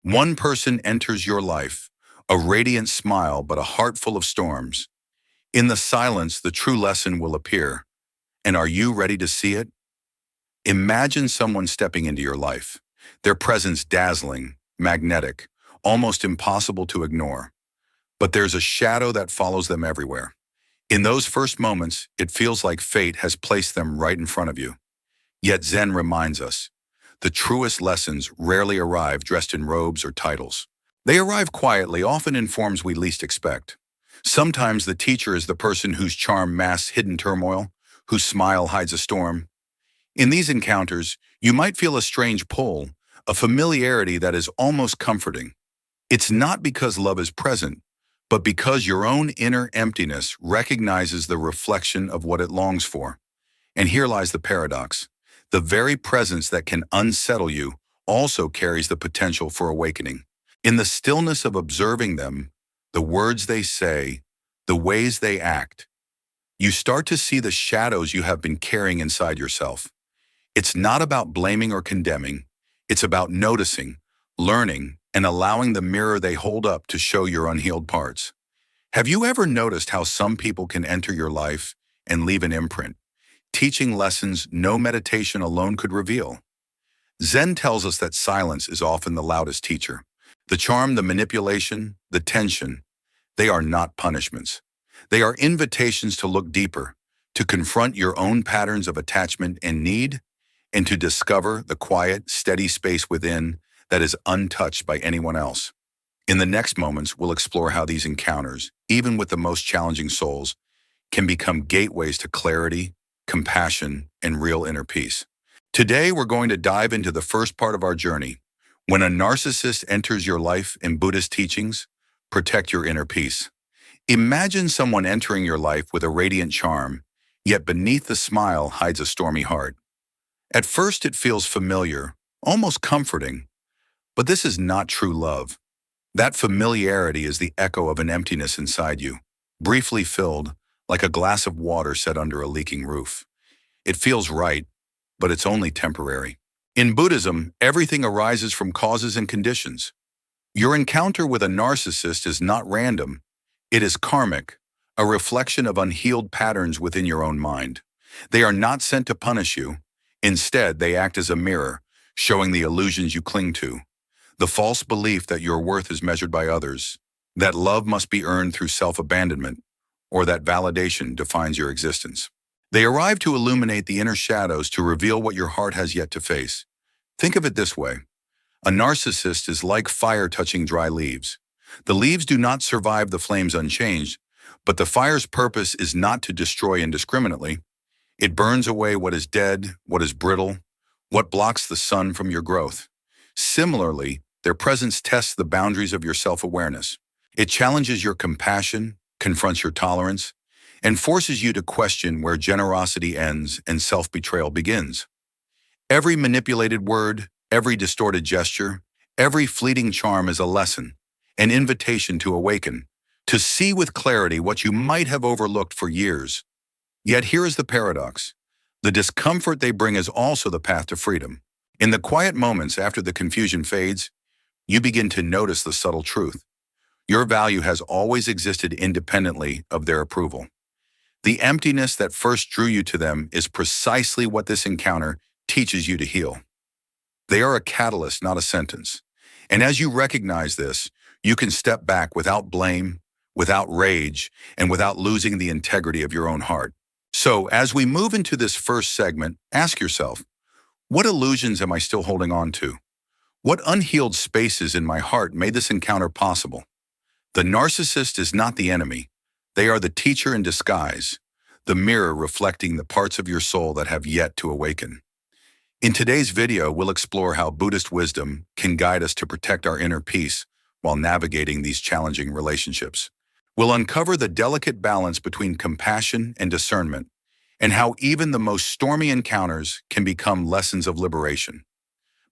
One person enters your life, a radiant smile but a heart full of storms. In the silence, the true lesson will appear. And are you ready to see it? Imagine someone stepping into your life, their presence dazzling, magnetic, almost impossible to ignore. But there's a shadow that follows them everywhere. In those first moments, it feels like fate has placed them right in front of you. Yet Zen reminds us, the truest lessons rarely arrive dressed in robes or titles. They arrive quietly, often in forms we least expect. Sometimes the teacher is the person whose charm masks hidden turmoil, whose smile hides a storm. In these encounters, you might feel a strange pull, a familiarity that is almost comforting. It's not because love is present, but because your own inner emptiness recognizes the reflection of what it longs for. And here lies the paradox. The very presence that can unsettle you also carries the potential for awakening. In the stillness of observing them, the words they say, the ways they act, you start to see the shadows you have been carrying inside yourself. It's not about blaming or condemning. It's about noticing, learning, and allowing the mirror they hold up to show your unhealed parts. Have you ever noticed how some people can enter your life and leave an imprint, teaching lessons no meditation alone could reveal? Zen tells us that silence is often the loudest teacher. The charm, the manipulation, the tension, they are not punishments. They are invitations to look deeper, to confront your own patterns of attachment and need, and to discover the quiet, steady space within that is untouched by anyone else. In the next moments, we'll explore how these encounters, even with the most challenging souls, can become gateways to clarity, compassion, and real inner peace. Today, we're going to dive into the first part of our journey. When a narcissist enters your life in Buddhist teachings, protect your inner peace. Imagine someone entering your life with a radiant charm, yet beneath the smile hides a stormy heart. At first, it feels familiar, almost comforting, but this is not true love. That familiarity is the echo of an emptiness inside you, briefly filled, like a glass of water set under a leaking roof. It feels right, but it's only temporary. In Buddhism, everything arises from causes and conditions. Your encounter with a narcissist is not random. It is karmic, a reflection of unhealed patterns within your own mind. They are not sent to punish you. Instead, they act as a mirror, showing the illusions you cling to. The false belief that your worth is measured by others, that love must be earned through self-abandonment, or that validation defines your existence. They arrive to illuminate the inner shadows to reveal what your heart has yet to face. Think of it this way. A narcissist is like fire touching dry leaves. The leaves do not survive the flames unchanged, but the fire's purpose is not to destroy indiscriminately. It burns away what is dead, what is brittle, what blocks the sun from your growth. Similarly, their presence tests the boundaries of your self-awareness. It challenges your compassion, confronts your tolerance, and forces you to question where generosity ends and self-betrayal begins. Every manipulated word, every distorted gesture, every fleeting charm is a lesson, an invitation to awaken, to see with clarity what you might have overlooked for years. Yet here is the paradox. The discomfort they bring is also the path to freedom. In the quiet moments after the confusion fades, you begin to notice the subtle truth. Your value has always existed independently of their approval. The emptiness that first drew you to them is precisely what this encounter teaches you to heal. They are a catalyst, not a sentence. And as you recognize this, you can step back without blame, without rage, and without losing the integrity of your own heart. So, as we move into this first segment, ask yourself, what illusions am I still holding on to? What unhealed spaces in my heart made this encounter possible? The narcissist is not the enemy. They are the teacher in disguise, the mirror reflecting the parts of your soul that have yet to awaken. In today's video, we'll explore how Buddhist wisdom can guide us to protect our inner peace while navigating these challenging relationships. We'll uncover the delicate balance between compassion and discernment, and how even the most stormy encounters can become lessons of liberation.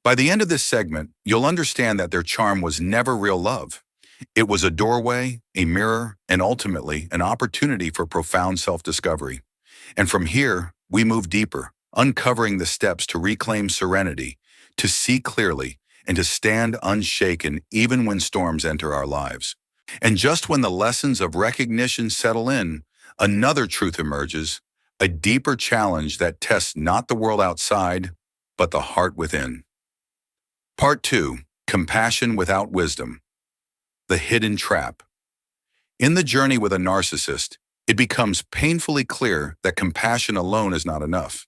By the end of this segment, you'll understand that their charm was never real love. It was a doorway, a mirror, and ultimately an opportunity for profound self-discovery. And from here, we move deeper, uncovering the steps to reclaim serenity, to see clearly, and to stand unshaken even when storms enter our lives. And just when the lessons of recognition settle in, another truth emerges, a deeper challenge that tests not the world outside, but the heart within. Part 2. Compassion without wisdom. The hidden trap. In the journey with a narcissist, it becomes painfully clear that compassion alone is not enough.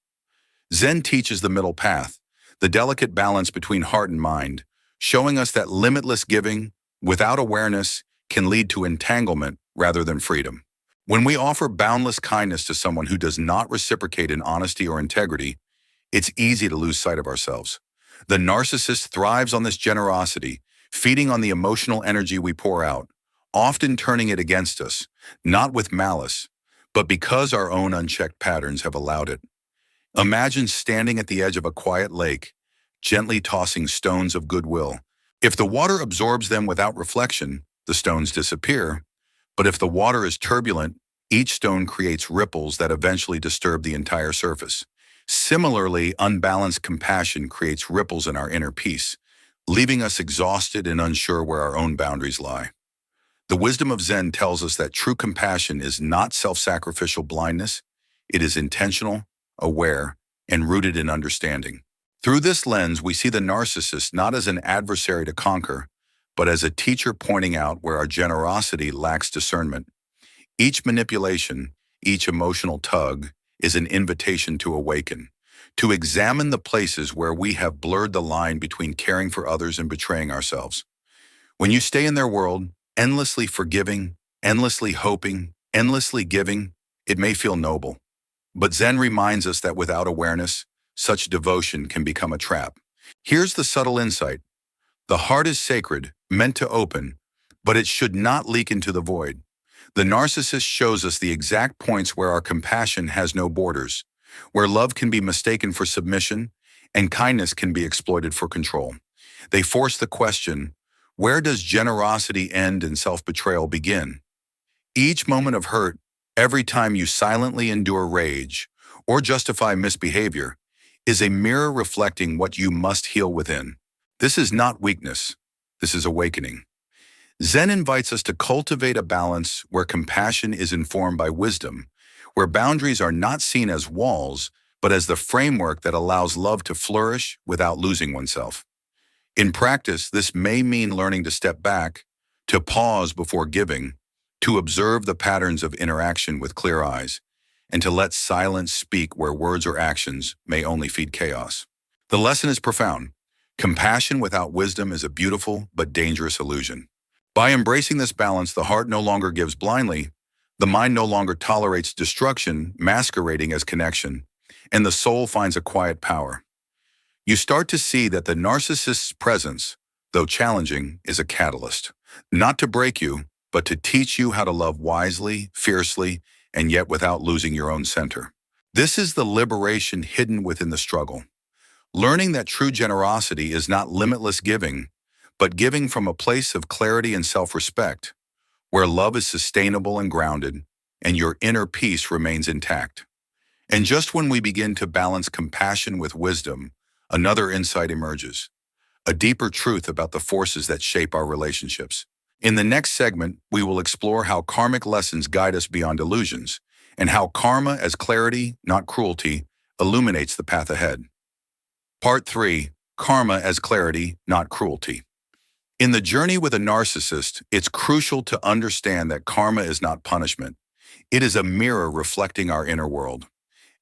Zen teaches the middle path, the delicate balance between heart and mind, showing us that limitless giving, without awareness, can lead to entanglement rather than freedom. When we offer boundless kindness to someone who does not reciprocate in honesty or integrity, it's easy to lose sight of ourselves. The narcissist thrives on this generosity, feeding on the emotional energy we pour out, often turning it against us, not with malice, but because our own unchecked patterns have allowed it. Imagine standing at the edge of a quiet lake, gently tossing stones of goodwill. If the water absorbs them without reflection, the stones disappear. But if the water is turbulent, each stone creates ripples that eventually disturb the entire surface. Similarly, unbalanced compassion creates ripples in our inner peace, leaving us exhausted and unsure where our own boundaries lie. The wisdom of Zen tells us that true compassion is not self-sacrificial blindness. It is intentional, aware, and rooted in understanding. Through this lens, we see the narcissist not as an adversary to conquer, but as a teacher pointing out where our generosity lacks discernment. Each manipulation, each emotional tug, is an invitation to awaken, to examine the places where we have blurred the line between caring for others and betraying ourselves. When you stay in their world, endlessly forgiving, endlessly hoping, endlessly giving, it may feel noble. But Zen reminds us that without awareness, such devotion can become a trap. Here's the subtle insight. The heart is sacred, meant to open, but it should not leak into the void. The narcissist shows us the exact points where our compassion has no borders, where love can be mistaken for submission and kindness can be exploited for control. They force the question, where does generosity end and self-betrayal begin? Each moment of hurt, every time you silently endure rage or justify misbehavior, is a mirror reflecting what you must heal within. This is not weakness. This is awakening. Zen invites us to cultivate a balance where compassion is informed by wisdom, where boundaries are not seen as walls, but as the framework that allows love to flourish without losing oneself. In practice, this may mean learning to step back, to pause before giving, to observe the patterns of interaction with clear eyes, and to let silence speak where words or actions may only feed chaos. The lesson is profound. Compassion without wisdom is a beautiful but dangerous illusion. By embracing this balance, the heart no longer gives blindly, the mind no longer tolerates destruction masquerading as connection, and the soul finds a quiet power. You start to see that the narcissist's presence, though challenging, is a catalyst, not to break you, but to teach you how to love wisely, fiercely, and yet without losing your own center. This is the liberation hidden within the struggle. Learning that true generosity is not limitless giving, but giving from a place of clarity and self-respect, where love is sustainable and grounded, and your inner peace remains intact. And just when we begin to balance compassion with wisdom, another insight emerges, a deeper truth about the forces that shape our relationships. In the next segment, we will explore how karmic lessons guide us beyond illusions, and how karma as clarity, not cruelty, illuminates the path ahead. Part 3. Karma as clarity, not cruelty. In the journey with a narcissist, it's crucial to understand that karma is not punishment. It is a mirror reflecting our inner world.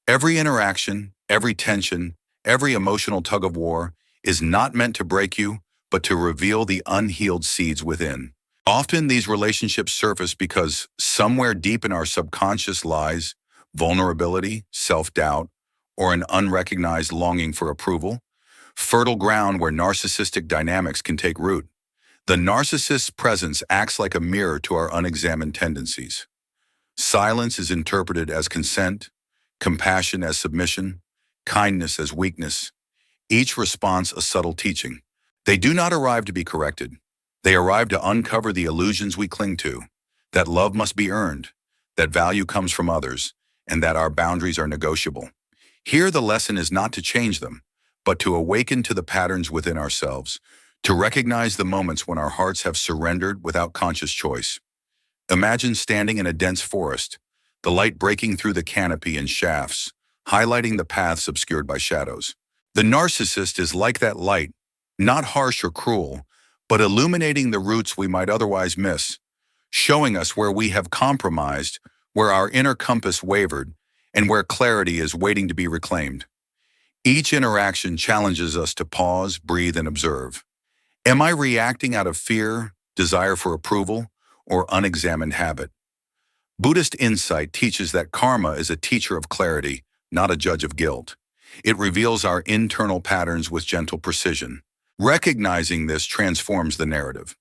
Every interaction, every tension, every emotional tug-of-war is not meant to break you, but to reveal the unhealed seeds within. Often these relationships surface because somewhere deep in our subconscious lies vulnerability, self-doubt, or an unrecognized longing for approval, fertile ground where narcissistic dynamics can take root. The narcissist's presence acts like a mirror to our unexamined tendencies. Silence is interpreted as consent, compassion as submission, kindness as weakness, each response a subtle teaching. They do not arrive to be corrected. They arrive to uncover the illusions we cling to, that love must be earned, that value comes from others, and that our boundaries are negotiable. Here the lesson is not to change them, but to awaken to the patterns within ourselves, to recognize the moments when our hearts have surrendered without conscious choice. Imagine standing in a dense forest, the light breaking through the canopy in shafts, highlighting the paths obscured by shadows. The narcissist is like that light, not harsh or cruel, but illuminating the routes we might otherwise miss, showing us where we have compromised, where our inner compass wavered, and where clarity is waiting to be reclaimed. Each interaction challenges us to pause, breathe, and observe. Am I reacting out of fear, desire for approval, or unexamined habit? Buddhist insight teaches that karma is a teacher of clarity, not a judge of guilt. It reveals our internal patterns with gentle precision. Recognizing this transforms the narrative.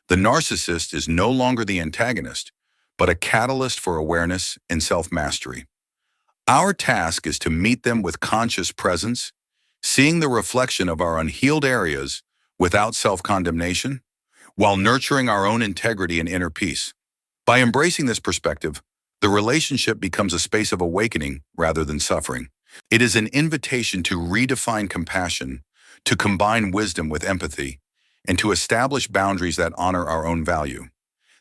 The narcissist is no longer the antagonist, but a catalyst for awareness and self-mastery. Our task is to meet them with conscious presence, seeing the reflection of our unhealed areas without self-condemnation, while nurturing our own integrity and inner peace. By embracing this perspective, the relationship becomes a space of awakening rather than suffering. It is an invitation to redefine compassion, to combine wisdom with empathy, and to establish boundaries that honor our own value.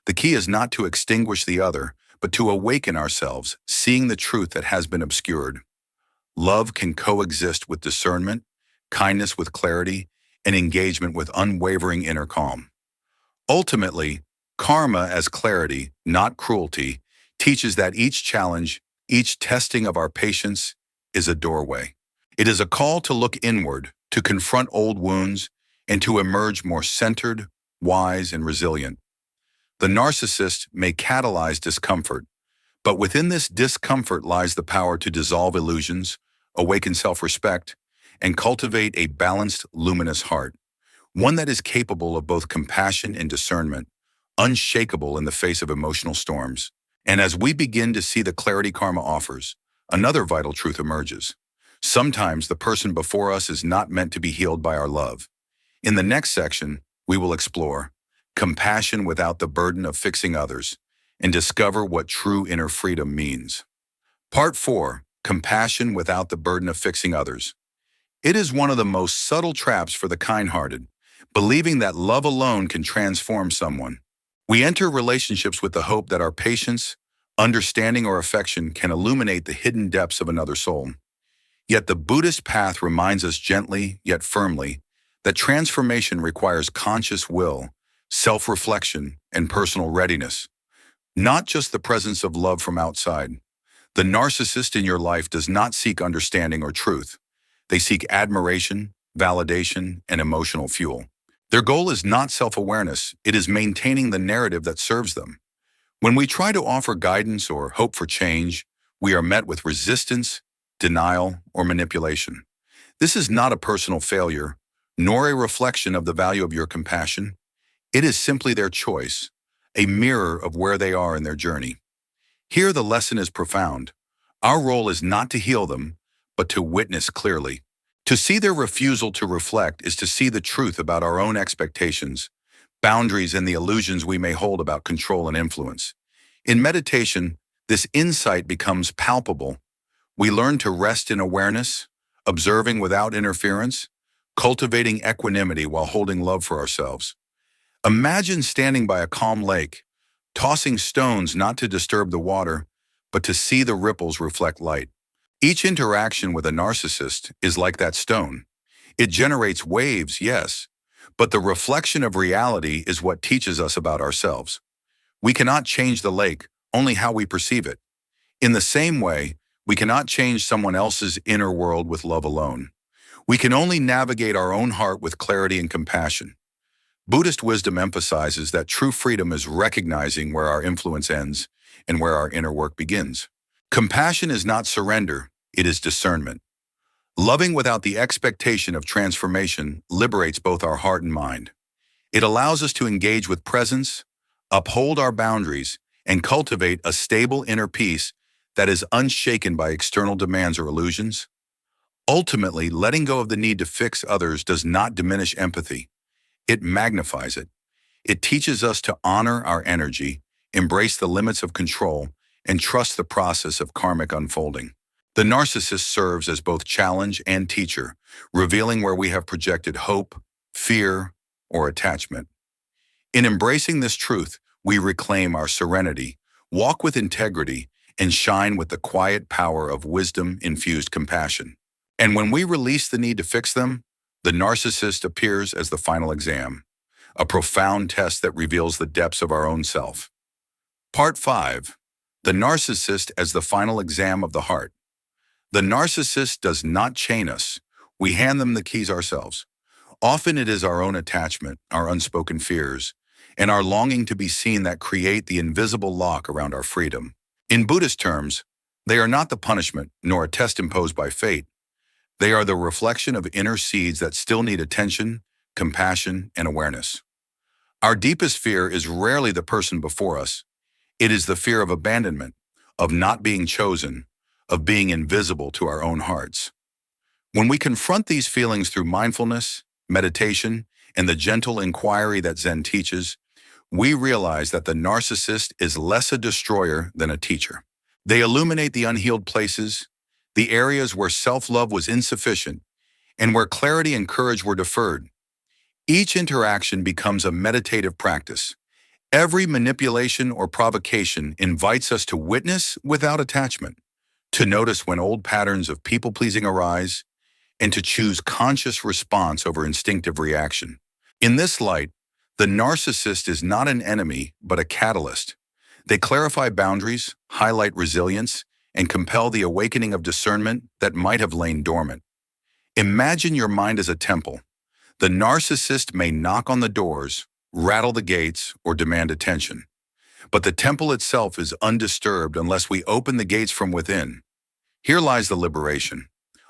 The key is not to extinguish the other, but to awaken ourselves, seeing the truth that has been obscured. Love can coexist with discernment, kindness with clarity, and engagement with unwavering inner calm. Ultimately, karma as clarity, not cruelty, teaches that each challenge, each testing of our patience is a doorway. It is a call to look inward, to confront old wounds, and to emerge more centered, wise, and resilient. The narcissist may catalyze discomfort, but within this discomfort lies the power to dissolve illusions, awaken self-respect, and cultivate a balanced, luminous heart, one that is capable of both compassion and discernment, unshakable in the face of emotional storms. And as we begin to see the clarity karma offers, another vital truth emerges. Sometimes the person before us is not meant to be healed by our love. In the next section, we will explore compassion without the burden of fixing others and discover what true inner freedom means. Part 4. Compassion without the burden of fixing others. It is one of the most subtle traps for the kind-hearted, believing that love alone can transform someone. We enter relationships with the hope that our patience, understanding, or affection can illuminate the hidden depths of another soul. Yet the Buddhist path reminds us gently, yet firmly, that transformation requires conscious will, self-reflection, and personal readiness, not just the presence of love from outside. The narcissist in your life does not seek understanding or truth. They seek admiration, validation, and emotional fuel. Their goal is not self-awareness, it is maintaining the narrative that serves them. When we try to offer guidance or hope for change, we are met with resistance, denial, or manipulation. This is not a personal failure, nor a reflection of the value of your compassion. It is simply their choice, a mirror of where they are in their journey. Here the lesson is profound. Our role is not to heal them, but to witness clearly. To see their refusal to reflect is to see the truth about our own expectations, boundaries, and the illusions we may hold about control and influence. In meditation, this insight becomes palpable. We learn to rest in awareness, observing without interference, cultivating equanimity while holding love for ourselves. Imagine standing by a calm lake, tossing stones not to disturb the water, but to see the ripples reflect light. Each interaction with a narcissist is like that stone. It generates waves, yes, but the reflection of reality is what teaches us about ourselves. We cannot change the lake, only how we perceive it. In the same way, we cannot change someone else's inner world with love alone. We can only navigate our own heart with clarity and compassion. Buddhist wisdom emphasizes that true freedom is recognizing where our influence ends and where our inner work begins. Compassion is not surrender, it is discernment. Loving without the expectation of transformation liberates both our heart and mind. It allows us to engage with presence, uphold our boundaries, and cultivate a stable inner peace that is unshaken by external demands or illusions. Ultimately, letting go of the need to fix others does not diminish empathy. It magnifies it. It teaches us to honor our energy, embrace the limits of control, and trust the process of karmic unfolding. The narcissist serves as both challenge and teacher, revealing where we have projected hope, fear, or attachment. In embracing this truth, we reclaim our serenity, walk with integrity, and shine with the quiet power of wisdom-infused compassion. And when we release the need to fix them, the narcissist appears as the final exam, a profound test that reveals the depths of our own self. Part 5. The narcissist as the final exam of the heart. The narcissist does not chain us. We hand them the keys ourselves. Often it is our own attachment, our unspoken fears, and our longing to be seen that create the invisible lock around our freedom. In Buddhist terms, they are not the punishment nor a test imposed by fate. They are the reflection of inner seeds that still need attention, compassion, and awareness. Our deepest fear is rarely the person before us. It is the fear of abandonment, of not being chosen, of being invisible to our own hearts. When we confront these feelings through mindfulness, meditation, and the gentle inquiry that Zen teaches, we realize that the narcissist is less a destroyer than a teacher. They illuminate the unhealed places, the areas where self-love was insufficient, and where clarity and courage were deferred. Each interaction becomes a meditative practice. Every manipulation or provocation invites us to witness without attachment, to notice when old patterns of people-pleasing arise, and to choose conscious response over instinctive reaction. In this light, the narcissist is not an enemy, but a catalyst. They clarify boundaries, highlight resilience, and compel the awakening of discernment that might have lain dormant. Imagine your mind as a temple. The narcissist may knock on the doors, rattle the gates, or demand attention. But the temple itself is undisturbed unless we open the gates from within. Here lies the liberation.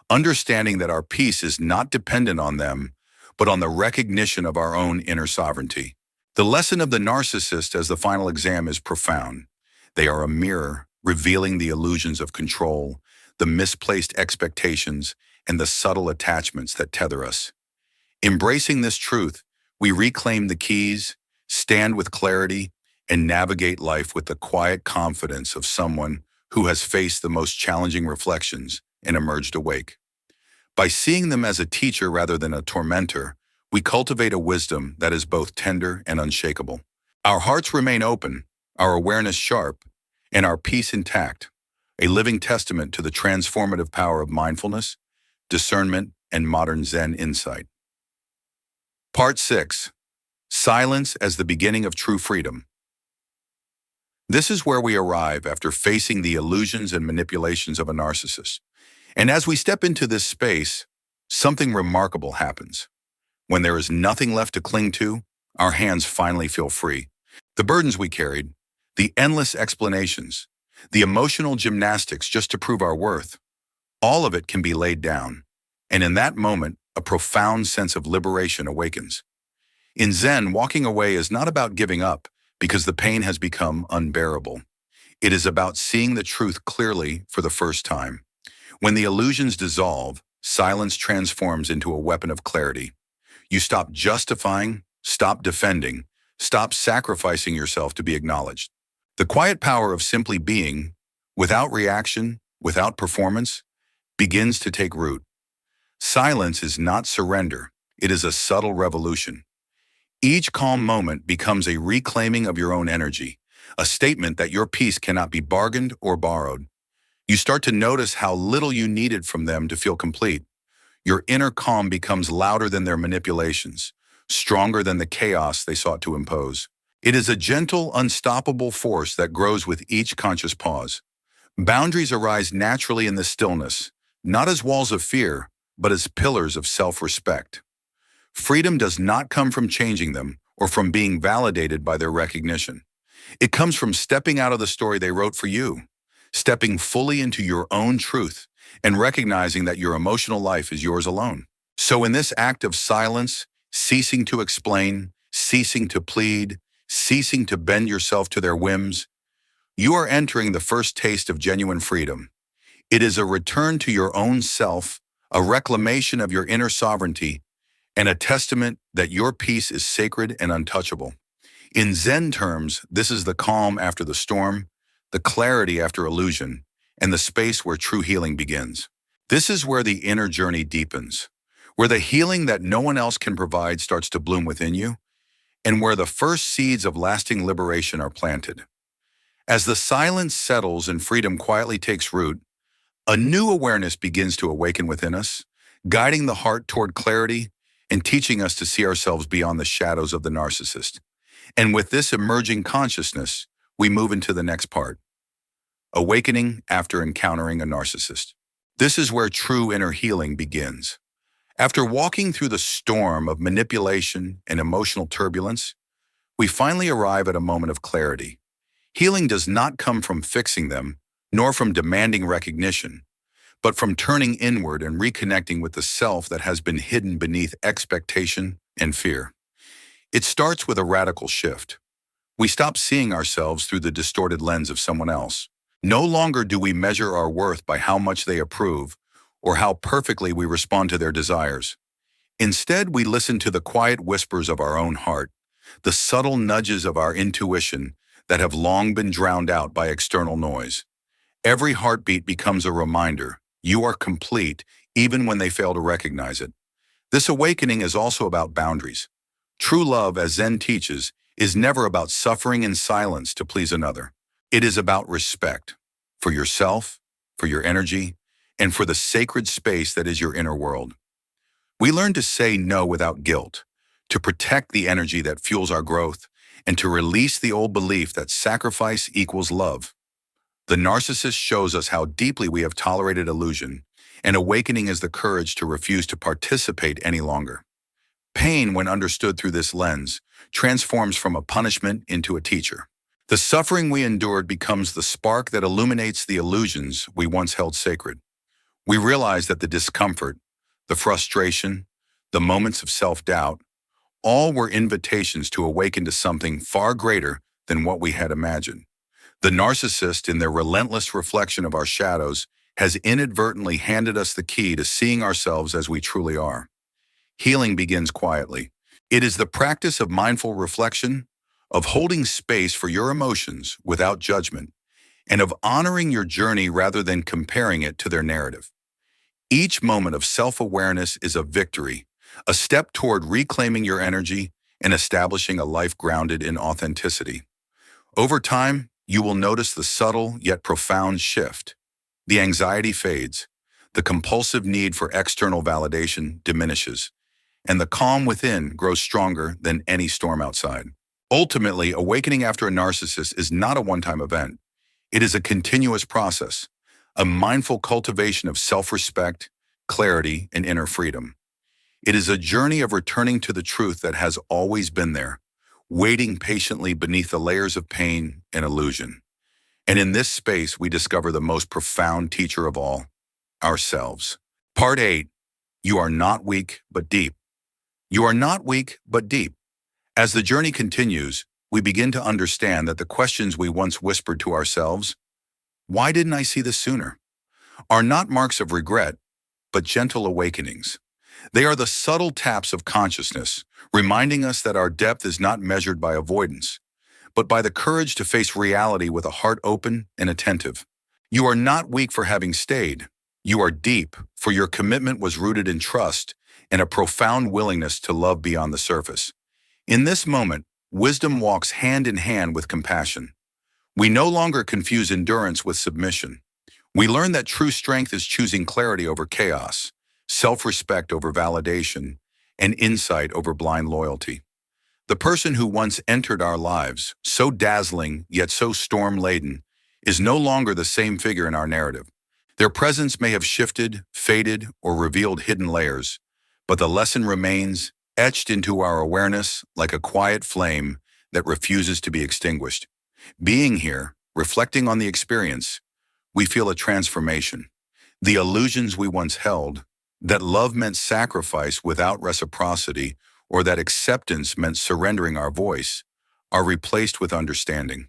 Understanding that our peace is not dependent on them, but on the recognition of our own inner sovereignty. The lesson of the narcissist as the final exam is profound. They are a mirror, revealing the illusions of control, the misplaced expectations, and the subtle attachments that tether us. Embracing this truth, we reclaim the keys, stand with clarity, and navigate life with the quiet confidence of someone who has faced the most challenging reflections and emerged awake. By seeing them as a teacher rather than a tormentor, we cultivate a wisdom that is both tender and unshakable. Our hearts remain open, our awareness sharp, and our peace intact, a living testament to the transformative power of mindfulness, discernment, and modern Zen insight. Part 6. Silence as the beginning of true freedom. This is where we arrive after facing the illusions and manipulations of a narcissist. And as we step into this space, something remarkable happens. When there is nothing left to cling to, our hands finally feel free. The burdens we carried, the endless explanations, the emotional gymnastics just to prove our worth, all of it can be laid down. And in that moment, a profound sense of liberation awakens. In Zen, walking away is not about giving up because the pain has become unbearable. It is about seeing the truth clearly for the first time. When the illusions dissolve, silence transforms into a weapon of clarity. You stop justifying, stop defending, stop sacrificing yourself to be acknowledged. The quiet power of simply being, without reaction, without performance, begins to take root. Silence is not surrender, it is a subtle revolution. Each calm moment becomes a reclaiming of your own energy, a statement that your peace cannot be bargained or borrowed. You start to notice how little you needed from them to feel complete. Your inner calm becomes louder than their manipulations, stronger than the chaos they sought to impose. It is a gentle, unstoppable force that grows with each conscious pause. Boundaries arise naturally in the stillness, not as walls of fear, but as pillars of self-respect. Freedom does not come from changing them or from being validated by their recognition. It comes from stepping out of the story they wrote for you, stepping fully into your own truth, and recognizing that your emotional life is yours alone. So in this act of silence, ceasing to explain, ceasing to plead, ceasing to bend yourself to their whims, you are entering the first taste of genuine freedom. It is a return to your own self, a reclamation of your inner sovereignty, and a testament that your peace is sacred and untouchable. In Zen terms, this is the calm after the storm, the clarity after illusion, and the space where true healing begins. This is where the inner journey deepens, where the healing that no one else can provide starts to bloom within you, and where the first seeds of lasting liberation are planted. As the silence settles and freedom quietly takes root, a new awareness begins to awaken within us, guiding the heart toward clarity and teaching us to see ourselves beyond the shadows of the narcissist. And with this emerging consciousness, we move into the next part, awakening after encountering a narcissist. This is where true inner healing begins. After walking through the storm of manipulation and emotional turbulence, we finally arrive at a moment of clarity. Healing does not come from fixing them, nor from demanding recognition, but from turning inward and reconnecting with the self that has been hidden beneath expectation and fear. It starts with a radical shift. We stop seeing ourselves through the distorted lens of someone else. No longer do we measure our worth by how much they approve or how perfectly we respond to their desires. Instead, we listen to the quiet whispers of our own heart, the subtle nudges of our intuition that have long been drowned out by external noise. Every heartbeat becomes a reminder, you are complete, even when they fail to recognize it. This awakening is also about boundaries. True love, as Zen teaches, is never about suffering in silence to please another. It is about respect for yourself, for your energy, and for the sacred space that is your inner world. We learn to say no without guilt, to protect the energy that fuels our growth, and to release the old belief that sacrifice equals love. The narcissist shows us how deeply we have tolerated illusion, and awakening is the courage to refuse to participate any longer. Pain, when understood through this lens, transforms from a punishment into a teacher. The suffering we endured becomes the spark that illuminates the illusions we once held sacred. We realize that the discomfort, the frustration, the moments of self-doubt, all were invitations to awaken to something far greater than what we had imagined. The narcissist, in their relentless reflection of our shadows, has inadvertently handed us the key to seeing ourselves as we truly are. Healing begins quietly. It is the practice of mindful reflection, of holding space for your emotions without judgment, and of honoring your journey rather than comparing it to their narrative. Each moment of self-awareness is a victory, a step toward reclaiming your energy and establishing a life grounded in authenticity. Over time, you will notice the subtle yet profound shift. The anxiety fades, the compulsive need for external validation diminishes, and the calm within grows stronger than any storm outside. Ultimately, awakening after a narcissist is not a one-time event. It is a continuous process, a mindful cultivation of self-respect, clarity, and inner freedom. It is a journey of returning to the truth that has always been there, waiting patiently beneath the layers of pain and illusion. And in this space, we discover the most profound teacher of all, ourselves. Part 8, you are not weak, but deep. You are not weak, but deep. As the journey continues, we begin to understand that the questions we once whispered to ourselves, why didn't I see this sooner, are not marks of regret, but gentle awakenings. They are the subtle taps of consciousness, reminding us that our depth is not measured by avoidance, but by the courage to face reality with a heart open and attentive. You are not weak for having stayed. You are deep, for your commitment was rooted in trust and a profound willingness to love beyond the surface. In this moment, wisdom walks hand in hand with compassion. We no longer confuse endurance with submission. We learn that true strength is choosing clarity over chaos, self-respect over validation, and insight over blind loyalty. The person who once entered our lives, so dazzling yet so storm-laden, is no longer the same figure in our narrative. Their presence may have shifted, faded, or revealed hidden layers, but the lesson remains, etched into our awareness like a quiet flame that refuses to be extinguished. Being here, reflecting on the experience, we feel a transformation. The illusions we once held, that love meant sacrifice without reciprocity, or that acceptance meant surrendering our voice, are replaced with understanding.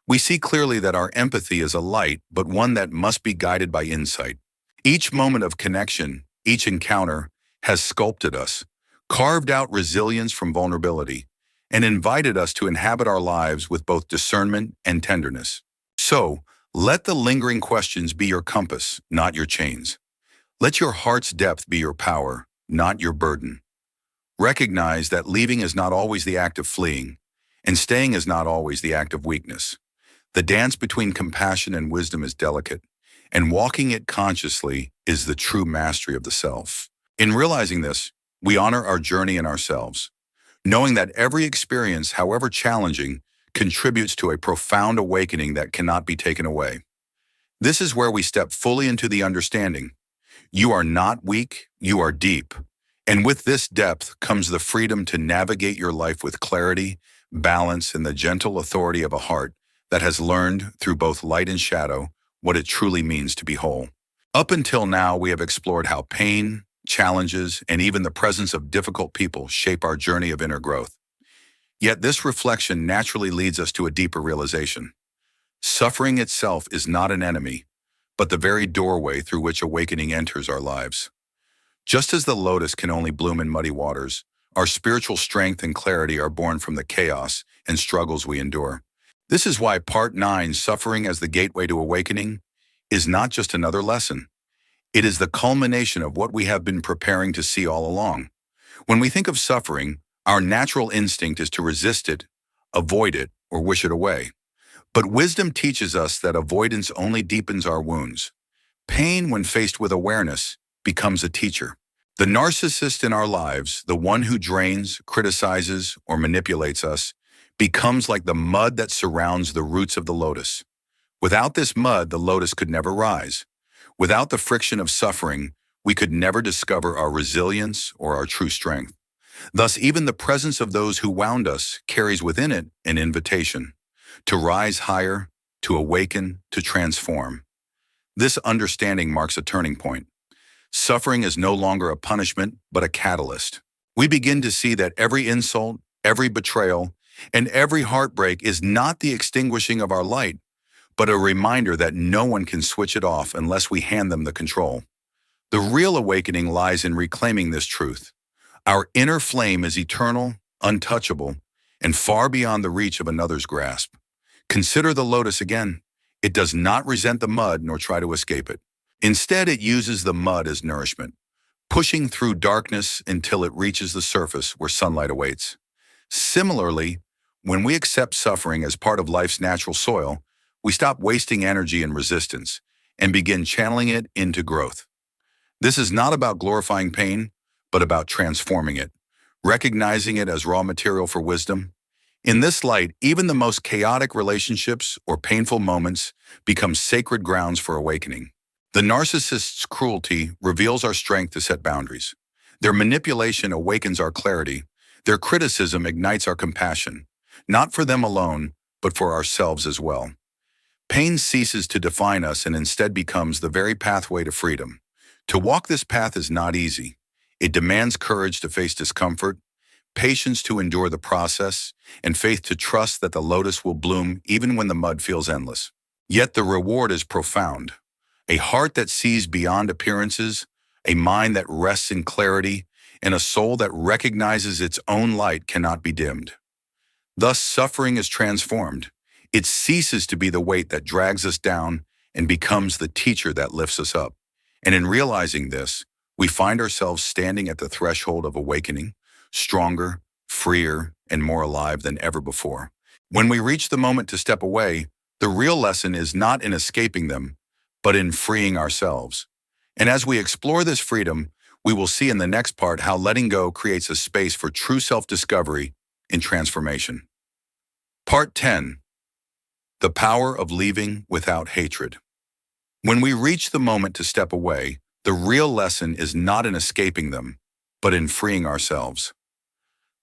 We see clearly that our empathy is a light, but one that must be guided by insight. Each moment of connection, each encounter, has sculpted us, carved out resilience from vulnerability, and invited us to inhabit our lives with both discernment and tenderness. So, let the lingering questions be your compass, not your chains. Let your heart's depth be your power, not your burden. Recognize that leaving is not always the act of fleeing, and staying is not always the act of weakness. The dance between compassion and wisdom is delicate, and walking it consciously is the true mastery of the self. In realizing this, we honor our journey and ourselves, knowing that every experience, however challenging, contributes to a profound awakening that cannot be taken away. This is where we step fully into the understanding. You are not weak, you are deep. And with this depth comes the freedom to navigate your life with clarity, balance, and the gentle authority of a heart that has learned through both light and shadow what it truly means to be whole. Up until now, we have explored how pain, challenges, and even the presence of difficult people shape our journey of inner growth. Yet this reflection naturally leads us to a deeper realization. Suffering itself is not an enemy, but the very doorway through which awakening enters our lives. Just as the lotus can only bloom in muddy waters, our spiritual strength and clarity are born from the chaos and struggles we endure. This is why Part 9, Suffering as the Gateway to Awakening, is not just another lesson. It is the culmination of what we have been preparing to see all along. When we think of suffering, our natural instinct is to resist it, avoid it, or wish it away. But wisdom teaches us that avoidance only deepens our wounds. Pain, when faced with awareness, becomes a teacher. The narcissist in our lives, the one who drains, criticizes, or manipulates us, becomes like the mud that surrounds the roots of the lotus. Without this mud, the lotus could never rise. Without the friction of suffering, we could never discover our resilience or our true strength. Thus, even the presence of those who wound us carries within it an invitation to rise higher, to awaken, to transform. This understanding marks a turning point. Suffering is no longer a punishment, but a catalyst. We begin to see that every insult, every betrayal, and every heartbreak is not the extinguishing of our light, but a reminder that no one can switch it off unless we hand them the control. The real awakening lies in reclaiming this truth. Our inner flame is eternal, untouchable, and far beyond the reach of another's grasp. Consider the lotus again. It does not resent the mud nor try to escape it. Instead, it uses the mud as nourishment, pushing through darkness until it reaches the surface where sunlight awaits. Similarly, when we accept suffering as part of life's natural soil, we stop wasting energy in resistance and begin channeling it into growth. This is not about glorifying pain, but about transforming it, recognizing it as raw material for wisdom. In this light, even the most chaotic relationships or painful moments become sacred grounds for awakening. The narcissist's cruelty reveals our strength to set boundaries. Their manipulation awakens our clarity. Their criticism ignites our compassion, not for them alone, but for ourselves as well. Pain ceases to define us and instead becomes the very pathway to freedom. To walk this path is not easy. It demands courage to face discomfort, patience to endure the process, and faith to trust that the lotus will bloom even when the mud feels endless. Yet the reward is profound. A heart that sees beyond appearances, a mind that rests in clarity, and a soul that recognizes its own light cannot be dimmed. Thus, suffering is transformed. It ceases to be the weight that drags us down and becomes the teacher that lifts us up. And in realizing this, we find ourselves standing at the threshold of awakening, stronger, freer, and more alive than ever before. When we reach the moment to step away, the real lesson is not in escaping them, but in freeing ourselves. And as we explore this freedom, we will see in the next part how letting go creates a space for true self-discovery and transformation. Part 10. The Power of Leaving Without Hatred. When we reach the moment to step away, the real lesson is not in escaping them, but in freeing ourselves.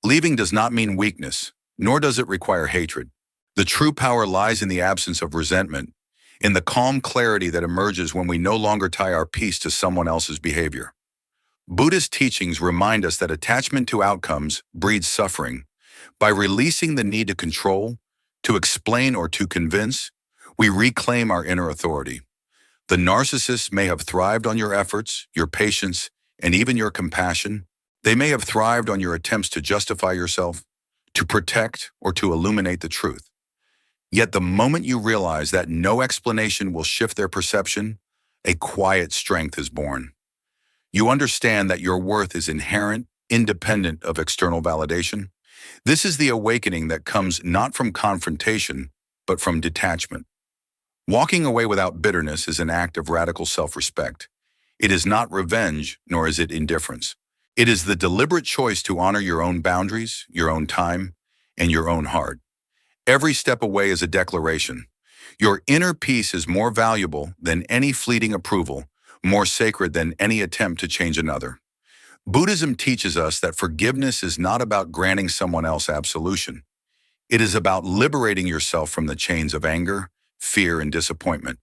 Leaving does not mean weakness, nor does it require hatred. The true power lies in the absence of resentment, in the calm clarity that emerges when we no longer tie our peace to someone else's behavior. Buddhist teachings remind us that attachment to outcomes breeds suffering. By releasing the need to control, to explain, or to convince, we reclaim our inner authority. The narcissist may have thrived on your efforts, your patience, and even your compassion. They may have thrived on your attempts to justify yourself, to protect, or to illuminate the truth. Yet the moment you realize that no explanation will shift their perception, a quiet strength is born. You understand that your worth is inherent, independent of external validation. This is the awakening that comes not from confrontation, but from detachment. Walking away without bitterness is an act of radical self-respect. It is not revenge, nor is it indifference. It is the deliberate choice to honor your own boundaries, your own time, and your own heart. Every step away is a declaration. Your inner peace is more valuable than any fleeting approval, more sacred than any attempt to change another. Buddhism teaches us that forgiveness is not about granting someone else absolution. It is about liberating yourself from the chains of anger, fear, and disappointment.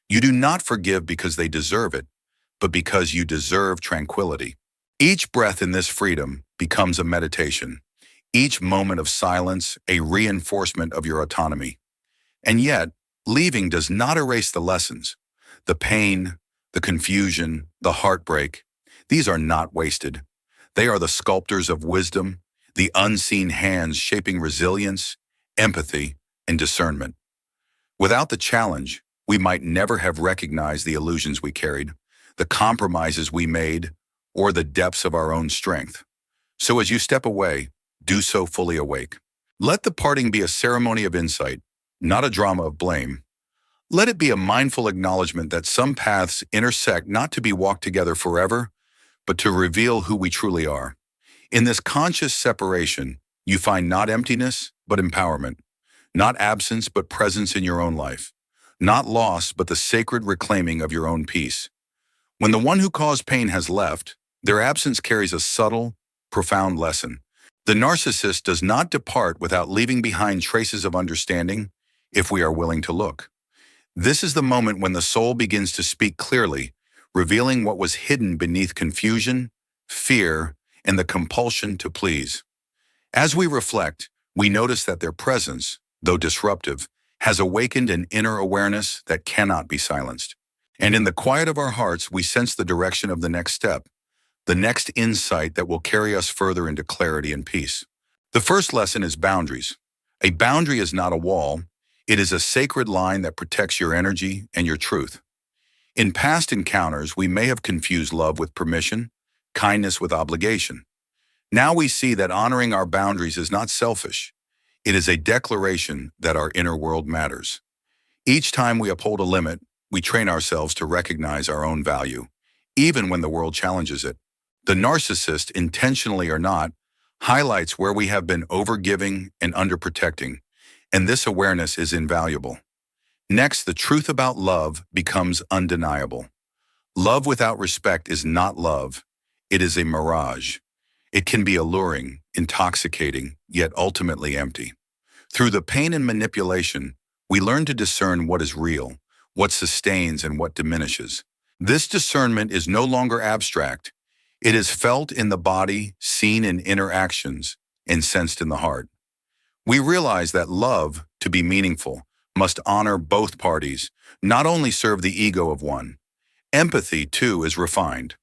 You do not forgive because they deserve it, but because you deserve tranquility. Each breath in this freedom becomes a meditation. Each moment of silence, a reinforcement of your autonomy. And yet, leaving does not erase the lessons. The pain, the confusion, the heartbreak, these are not wasted. They are the sculptors of wisdom, the unseen hands shaping resilience, empathy, and discernment. Without the challenge, we might never have recognized the illusions we carried, the compromises we made, or the depths of our own strength. So as you step away, do so fully awake. Let the parting be a ceremony of insight, not a drama of blame. Let it be a mindful acknowledgement that some paths intersect not to be walked together forever, but to reveal who we truly are. In this conscious separation, you find not emptiness, but empowerment, not absence, but presence in your own life, not loss, but the sacred reclaiming of your own peace. When the one who caused pain has left, their absence carries a subtle, profound lesson. The narcissist does not depart without leaving behind traces of understanding, if we are willing to look. This is the moment when the soul begins to speak clearly, revealing what was hidden beneath confusion, fear, and the compulsion to please. As we reflect, we notice that their presence, though disruptive, has awakened an inner awareness that cannot be silenced. And in the quiet of our hearts, we sense the direction of the next step, the next insight that will carry us further into clarity and peace. The first lesson is boundaries. A boundary is not a wall. It is a sacred line that protects your energy and your truth. In past encounters, we may have confused love with permission, kindness with obligation. Now we see that honoring our boundaries is not selfish. It is a declaration that our inner world matters. Each time we uphold a limit, we train ourselves to recognize our own value, even when the world challenges it. The narcissist, intentionally or not, highlights where we have been overgiving and underprotecting, and this awareness is invaluable. Next, the truth about love becomes undeniable. Love without respect is not love. It is a mirage. It can be alluring, intoxicating, yet ultimately empty. Through the pain and manipulation, we learn to discern what is real, what sustains, and what diminishes. This discernment is no longer abstract. It is felt in the body, seen in interactions, and sensed in the heart. We realize that love, to be meaningful, must honor both parties, not only serve the ego of one. Empathy, too, is refined.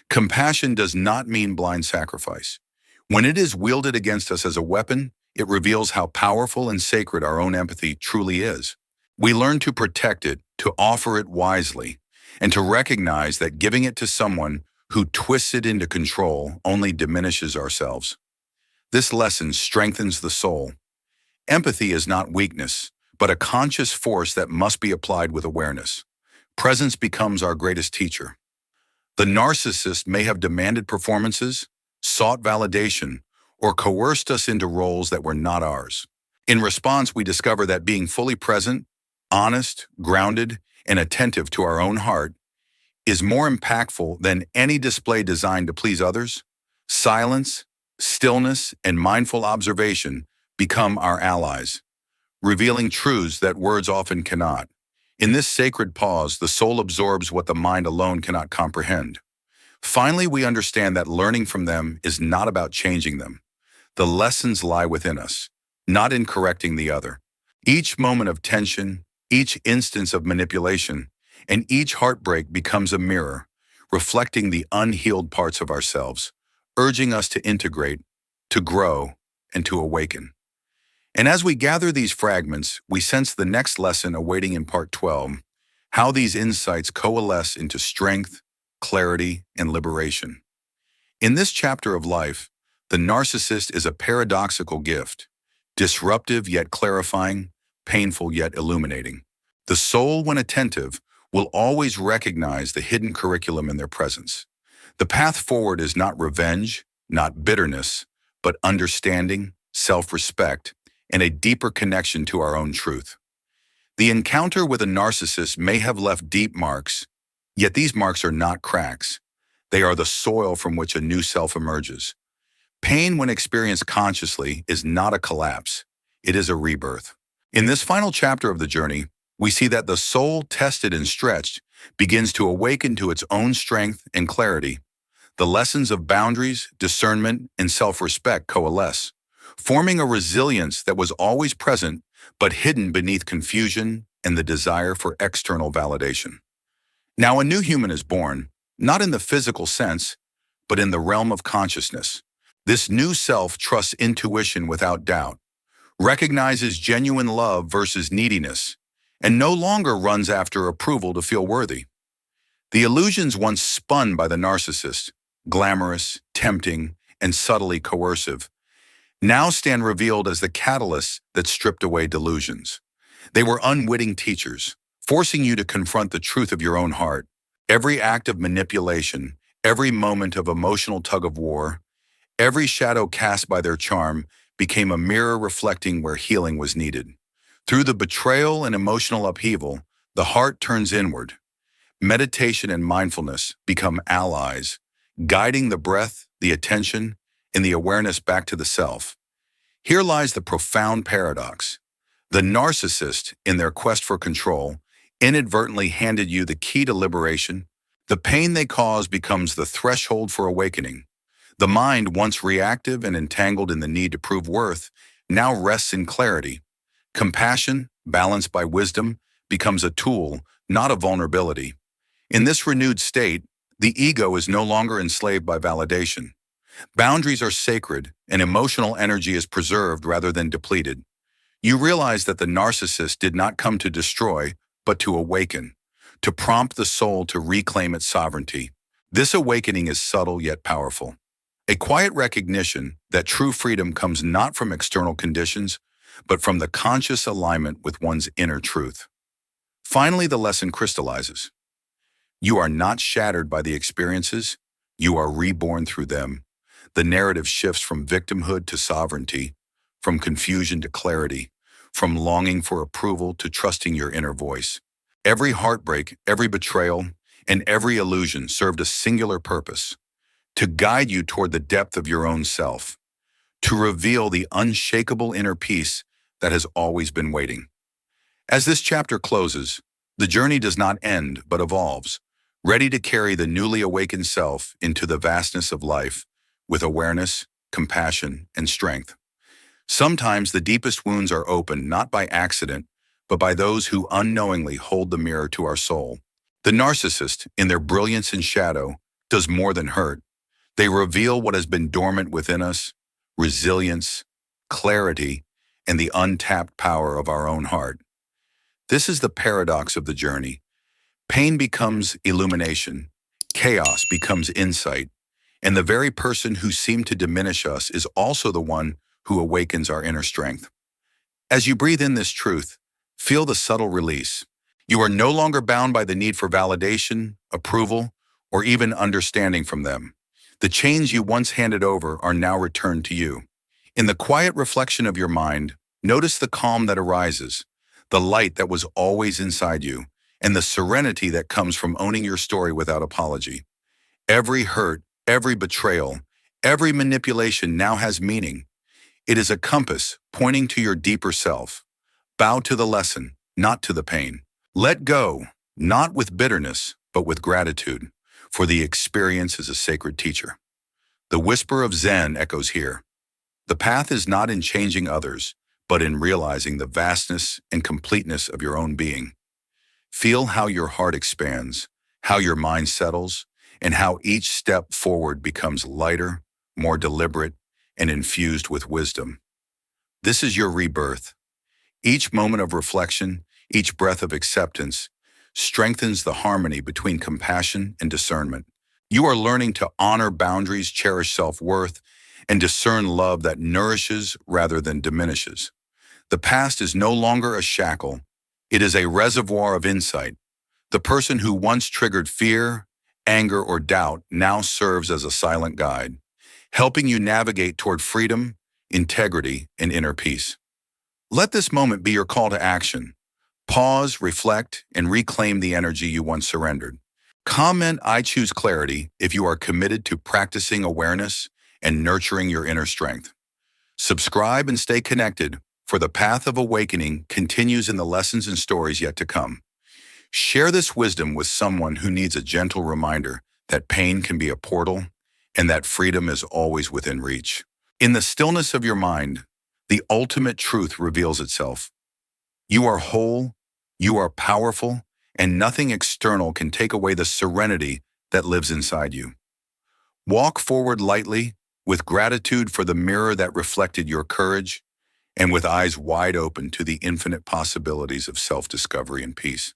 Compassion does not mean blind sacrifice. When it is wielded against us as a weapon, it reveals how powerful and sacred our own empathy truly is. We learn to protect it, to offer it wisely, and to recognize that giving it to someone who twists it into control only diminishes ourselves. This lesson strengthens the soul. Empathy is not weakness, but a conscious force that must be applied with awareness. Presence becomes our greatest teacher. The narcissist may have demanded performances, sought validation, or coerced us into roles that were not ours. In response, we discover that being fully present, honest, grounded, and attentive to our own heart is more impactful than any display designed to please others. Silence, stillness, and mindful observation become our allies, revealing truths that words often cannot. In this sacred pause, the soul absorbs what the mind alone cannot comprehend. Finally, we understand that learning from them is not about changing them. The lessons lie within us, not in correcting the other. Each moment of tension, each instance of manipulation, and each heartbreak becomes a mirror, reflecting the unhealed parts of ourselves, urging us to integrate, to grow, and to awaken. And as we gather these fragments, we sense the next lesson awaiting in part 12, how these insights coalesce into strength, clarity, and liberation. In this chapter of life, the narcissist is a paradoxical gift, disruptive yet clarifying, painful yet illuminating. The soul, when attentive, will always recognize the hidden curriculum in their presence. The path forward is not revenge, not bitterness, but understanding, self-respect, and a deeper connection to our own truth. The encounter with a narcissist may have left deep marks, yet these marks are not cracks. They are the soil from which a new self emerges. Pain, when experienced consciously, is not a collapse. It is a rebirth. In this final chapter of the journey, we see that the soul, tested and stretched, begins to awaken to its own strength and clarity. The lessons of boundaries, discernment, and self-respect coalesce, forming a resilience that was always present but hidden beneath confusion and the desire for external validation. Now a new human is born, not in the physical sense, but in the realm of consciousness. This new self trusts intuition without doubt, recognizes genuine love versus neediness, and no longer runs after approval to feel worthy. The illusions once spun by the narcissist, glamorous, tempting, and subtly coercive, now stand revealed as the catalysts that stripped away delusions. They were unwitting teachers, forcing you to confront the truth of your own heart. Every act of manipulation, every moment of emotional tug-of-war, every shadow cast by their charm became a mirror reflecting where healing was needed. Through the betrayal and emotional upheaval, the heart turns inward. Meditation and mindfulness become allies, guiding the breath, the attention, and the awareness back to the self. Here lies the profound paradox. The narcissist, in their quest for control, inadvertently handed you the key to liberation. The pain they cause becomes the threshold for awakening. The mind, once reactive and entangled in the need to prove worth, now rests in clarity. Compassion, balanced by wisdom, becomes a tool, not a vulnerability. In this renewed state, the ego is no longer enslaved by validation. Boundaries are sacred, and emotional energy is preserved rather than depleted. You realize that the narcissist did not come to destroy, but to awaken, to prompt the soul to reclaim its sovereignty. This awakening is subtle yet powerful. A quiet recognition that true freedom comes not from external conditions, but from the conscious alignment with one's inner truth. Finally, the lesson crystallizes. You are not shattered by the experiences, you are reborn through them. The narrative shifts from victimhood to sovereignty, from confusion to clarity, from longing for approval to trusting your inner voice. Every heartbreak, every betrayal, and every illusion served a singular purpose: to guide you toward the depth of your own self, to reveal the unshakable inner peace that has always been waiting. As this chapter closes, the journey does not end but evolves, ready to carry the newly awakened self into the vastness of life with awareness, compassion, and strength. Sometimes the deepest wounds are opened not by accident, but by those who unknowingly hold the mirror to our soul. The narcissist, in their brilliance and shadow, does more than hurt. They reveal what has been dormant within us: resilience, clarity, and the untapped power of our own heart. This is the paradox of the journey. Pain becomes illumination, chaos becomes insight, and the very person who seemed to diminish us is also the one who awakens our inner strength. As you breathe in this truth, feel the subtle release. You are no longer bound by the need for validation, approval, or even understanding from them. The chains you once handed over are now returned to you. In the quiet reflection of your mind, notice the calm that arises, the light that was always inside you, and the serenity that comes from owning your story without apology. Every hurt, every betrayal, every manipulation now has meaning. It is a compass pointing to your deeper self. Bow to the lesson, not to the pain. Let go, not with bitterness, but with gratitude, for the experience is a sacred teacher. The whisper of Zen echoes here. The path is not in changing others, but in realizing the vastness and completeness of your own being. Feel how your heart expands, how your mind settles, and how each step forward becomes lighter, more deliberate, and infused with wisdom. This is your rebirth. Each moment of reflection, each breath of acceptance, strengthens the harmony between compassion and discernment. You are learning to honor boundaries, cherish self-worth, and discern love that nourishes rather than diminishes. The past is no longer a shackle. It is a reservoir of insight. The person who once triggered fear, anger, or doubt now serves as a silent guide, helping you navigate toward freedom, integrity, and inner peace. Let this moment be your call to action. Pause, reflect, and reclaim the energy you once surrendered. Comment "I choose clarity" if you are committed to practicing awareness and nurturing your inner strength. Subscribe and stay connected, for the path of awakening continues in the lessons and stories yet to come. Share this wisdom with someone who needs a gentle reminder that pain can be a portal and that freedom is always within reach. In the stillness of your mind, the ultimate truth reveals itself. You are whole, you are powerful, and nothing external can take away the serenity that lives inside you. Walk forward lightly, with gratitude for the mirror that reflected your courage, and with eyes wide open to the infinite possibilities of self-discovery and peace.